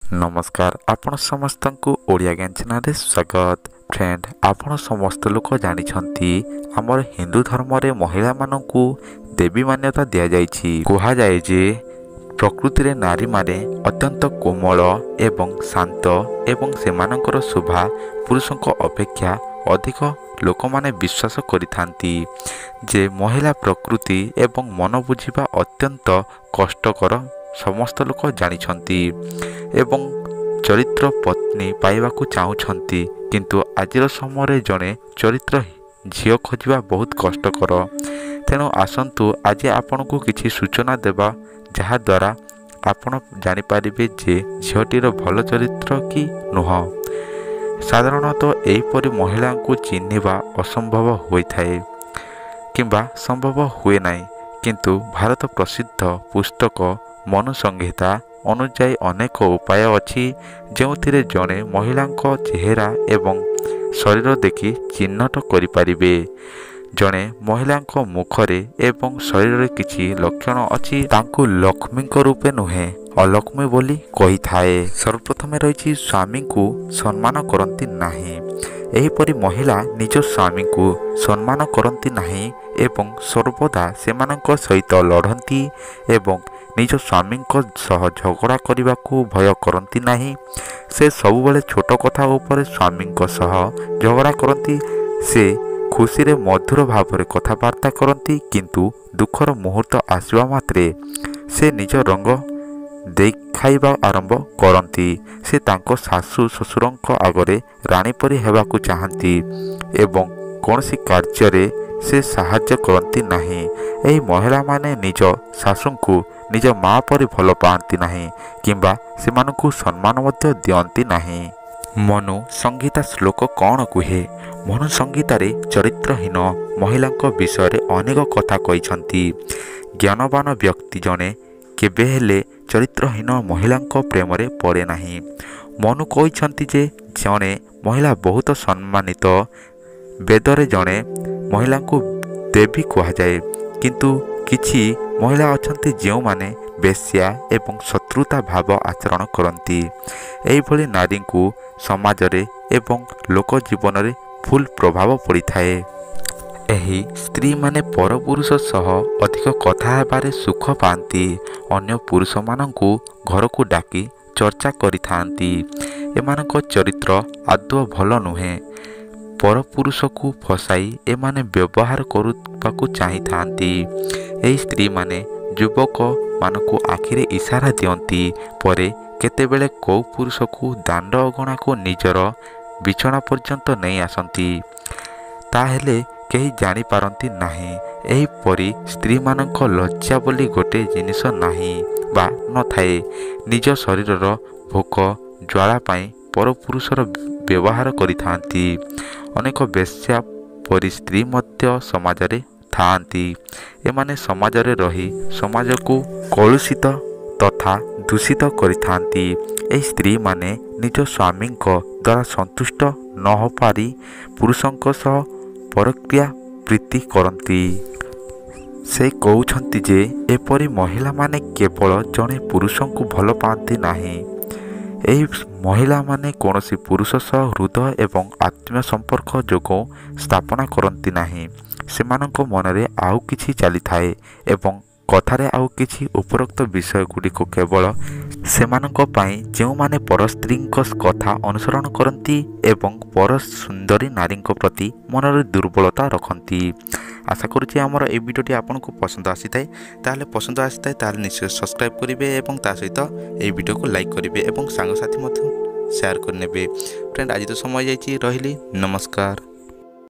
नमस्कार आपण समस्त को ओडिया ज्ञान चैनल स्वागत। फ्रेंड आपण समस्त लोक जानिछंती हमर हिंदू धर्म रे महिला मानकू देवी मान्यता दिया जायछि। कहा जाय जे प्रकृति रे नारी माने अत्यंत कोमल एवं शांत एवं सेमानकर शोभा पुरुषों अपेक्षा अधिक लोक माने विश्वास करिथांती जे महिला प्रकृति एवं मन बुझिबा अत्यंत कष्टकर समस्त लोक जानिछंती एवं चरित्र पत्नी पाइबाकू चाहूछंती किंतु आजिर समय जड़े चरित्र झील खोजा बहुत कष्टकर। तेणु आसतु आज आपण को किसी सूचना देवा जहाद्वारा आपण जानीपर जे झीलटीर भल चरित्र कि नुह। साधारणतः एहीपरि महिला को चिन्हवा असंभव होता है किंबा संभव हुए ना, किंतु भारत प्रसिद्ध पुस्तक मनु संहिता अनुजाई अनेक उपाय अच्छी जो जड़े महिला चेहरा एवं शरीर देखि चिन्हट करें। जड़े महिला मुखरे एवं शरीर किछि लक्षण अच्छी तांकु लक्ष्मी रूपे नुहे अलक्ष्मी बोली कही थाए। सर्वप्रथम रही स्वामी को सम्मान करती नहीं। एहीपरि महिला निज स्वामी को सम्मान करती नहीं एवं सर्वदा सेमानक सहित लड़ती एवं निज स्वामी सह झगड़ा करने को भय करती नहीं। से सबुबले छोट कथा उपर स्वामी सह झगड़ा करती। से खुशी रे मधुर भाव में कथबार्ता करती किंतु दुखर मुहूर्त आसवा मात्रे से निज रंग देखाइबा आरंभ करती। से तांको सासु ससुरंक आगरे रानी परी हेबाकू चाहती एवं कौनसी कार्य से साहाय्य करती नहीं। एही महिला माने निज सासुंकु निज माँ परी भल पाती नहीं किंबा सेमानकु सम्मान मध्य दियंती नहीं। मनु संहिता श्लोक कौन कहे? मनु संहितारे चरित्रहीन महिला विषय अनेक कथा कही। ज्ञानवान व्यक्ति जने केबे हेले चरित्रहीन महिला प्रेम रे पड़े नहीं। मनु कहते जे जने महिला बहुत सम्मानित। वेदरे जने महिला को देवी कहा जाए किंतु किछि महिला अछंती जो माने बेश्या एवं शत्रुता भाव आचरण करती। एहिभली नारी को समाज रे एवं लोक जीवन रे फुल प्रभाव पड़ी थाए। एही स्त्री माने पर पुरुष सह अधिक कथा हेबारे सुख पाती। अन्य पुरुष मानंकु घर को डाकी चर्चा करिथांती। एमानक चरित्र आदौ भल नुहे। पर पुरुष को फसाई एमाने व्यवहार करबाकू चाही थांती। एही स्त्री माने युवक मानकू आखिरे इशारा दियंती परे केतेबेले कौ पुरुष को दांड अगणा को निजर बिछना पर्यंत नहीं आसंती ताहेले केही जानी पारंती नाही। एही परी स्त्री मानक लज्जा बोली गोटे जिनिस नाही बा न थाए। निज शरीरर भोक ज्वाला पाई पर पुरुषर व्यवहार करिथांती। अनेक बेश्या परी स्त्री मध्य समाज रे थांती। एमाने समाज रे रही समाज को कलुषित तथा दूषित करिथांती। एही स्त्री माने निज स्वामी द्वारा संतुष्ट न हो पारी पुरुषों सह परक्रिया प्रीति करती। से कहउछंती जे एपरी महिला माने केवल जने पुरुषों को भल पाती नहीं। एही महिला माने कौनसी पुरुष सह हृदय एवं आत्मीय संपर्क जोगो स्थापना करती नहीं। सेमानक मनरे आउ किछि चली थाए एवं कथारे आउ किछि उपरोक्त विषय गुड़िक केवल सेमानक पाई जो माने पर स्त्री कथा अनुसरण करती एवं पर सुंदरी नारी प्रति मनरे दुर्बलता रखती। आशा करुँचे आमर ए भिडियोटी आपको पसंद आसी थाए। ताहले पसंद आसी थाए ताहले निश्चय सब्सक्राइब करेंगे और ता सहित ए भिडियो को लाइक करेंगे और सांगसाथी शेयर करने। फ्रेंड आज तो समय जाइए रही नमस्कार।